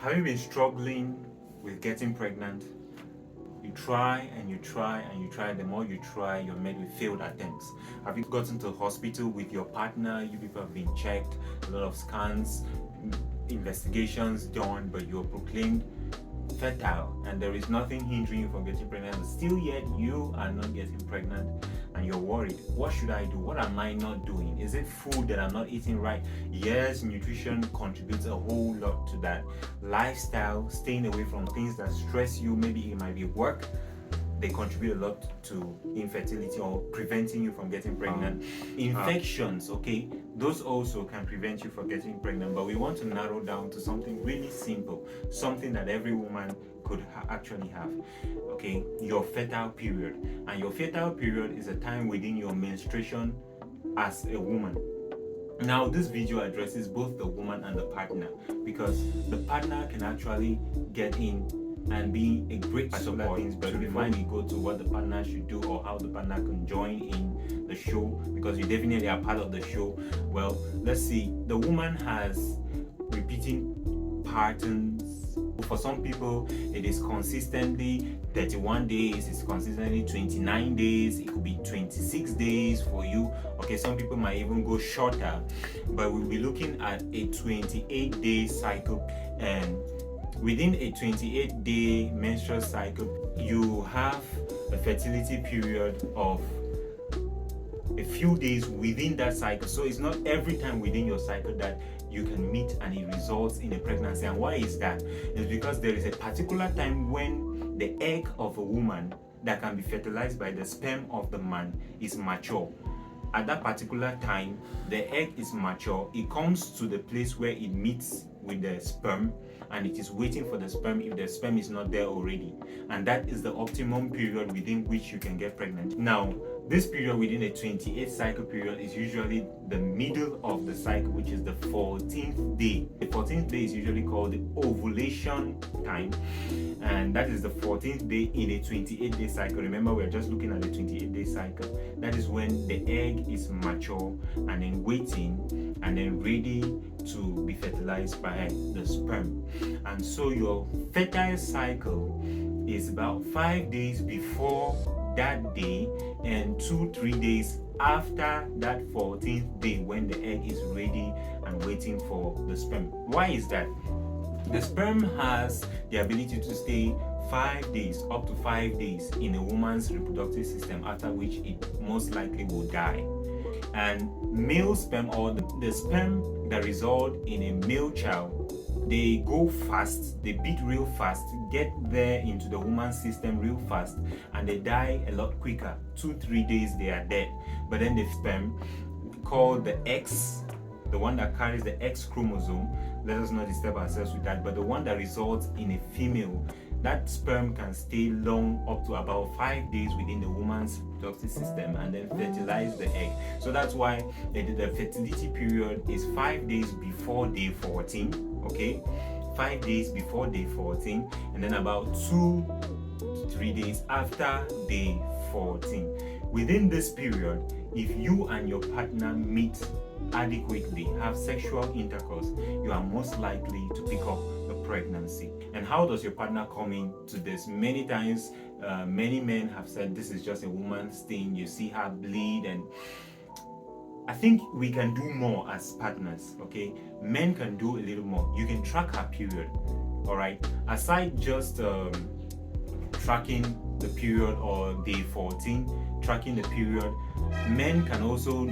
Have you been struggling with getting pregnant? You try and you try and you try. The more you try, you're met with failed attempts. Have you gotten to the hospital with your partner? You people have been checked, a lot of scans, investigations done, but you're proclaimed fertile and there is nothing hindering you from getting pregnant. Still yet you are not getting pregnant and you're worried. What should I do? What am I not doing? Is it food that I'm not eating right? Yes, nutrition contributes a whole lot to that. Lifestyle, staying away from things that stress you, maybe it might be work, they contribute a lot to infertility or preventing you from getting pregnant. Infections, okay, those also can prevent you from getting pregnant, but we want to narrow down to something really simple, something that every woman could actually have. Okay, your fertile period. And your fertile period is a time within your menstruation as a woman. Now, this video addresses both the woman and the partner, because the partner can actually get in and be a great support things, but before we go to what the partner should do or how the partner can join in the show, because you definitely are part of the show, well, let's see. The woman has repeating patterns. For some people, it is consistently 31 days, it's consistently 29 days, it could be 26 days for you. Okay, some people might even go shorter, but we'll be looking at a 28-day cycle. And within a 28-day menstrual cycle, you have a fertility period of a few days within that cycle. So it's not every time within your cycle that you can meet and it results in a pregnancy. And why is that? It's because there is a particular time when the egg of a woman that can be fertilized by the sperm of the man is mature. At that particular time, the egg is mature. It comes to the place where it meets with the sperm and it is waiting for the sperm if the sperm is not there already. And that is the optimum period within which you can get pregnant. Now, this period within a 28 cycle period is usually the middle of the cycle, which is the 14th day. The 14th day is usually called the ovulation time, and that is the 14th day in a 28-day cycle. Remember, we're just looking at the 28-day cycle. That is when the egg is mature and then waiting and then ready to be fertilized by the sperm. And so your fertile cycle is about 5 days before that day and 2-3 days after that 14th day, when the egg is ready and waiting for the sperm. Why is that? The sperm has the ability to stay 5 days, up to 5 days in a woman's reproductive system, after which it most likely will die. And male sperm, or the sperm that result in a male child, they go fast, they beat real fast, get there into the woman's system real fast, and they die a lot quicker. 2-3 days they are dead. But then the sperm, called the X, the one that carries the X chromosome, let us not disturb ourselves with that, but the one that results in a female, that sperm can stay long, up to about 5 days within the woman's reproductive system, and then fertilize the egg. So that's why the fertility period is 5 days before day 14. Okay, 5 days before day 14, and then about 2 to 3 days after day 14. Within this period, if you and your partner meet adequately, have sexual intercourse, you are most likely to pick up a pregnancy. And how does your partner come into this? Many times, many men have said this is just a woman's thing. You see her bleed, and I think we can do more as partners, okay? Men can do a little more. You can track her period, all right? Aside just tracking the period or day 14, tracking the period, men can also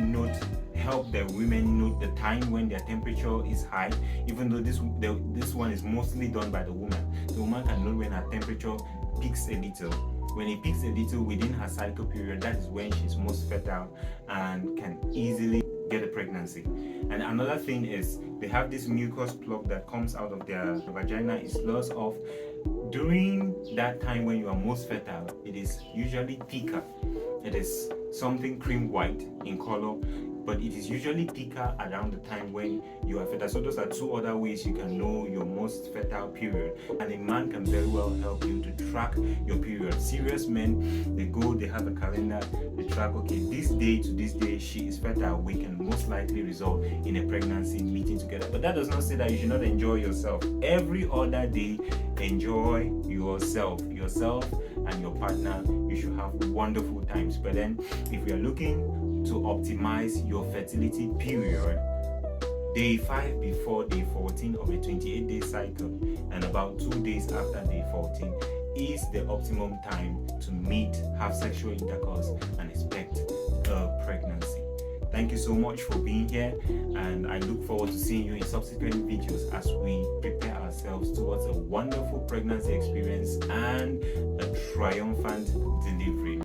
help the women note the time when their temperature is high, even though this one is mostly done by the woman. The woman can know when her temperature peaks a little. When it peaks a little within her cycle period, that is when she's most fertile and can easily get a pregnancy. And another thing is, they have this mucus plug that comes out of their vagina. Is lots of, during that time when you are most fertile, it is usually thicker. It is something cream white in color. but it is usually thicker around the time when you are fertile. So those are two other ways you can know your most fertile period, and a man can very well help you to track your period. Serious men, they have a calendar, they track, okay, this day to this day she is fertile, we can most likely result in a pregnancy meeting together. But that does not say that you should not enjoy yourself. Every other day, enjoy yourself and your partner. You should have wonderful times. But then if we are looking to optimize your fertility period, day 5 before day 14 of a 28-day cycle and about 2 days after day 14 is the optimum time to meet, have sexual intercourse, and expect a pregnancy. Thank you so much for being here, and I look forward to seeing you in subsequent videos as we prepare ourselves towards a wonderful pregnancy experience and a triumphant delivery.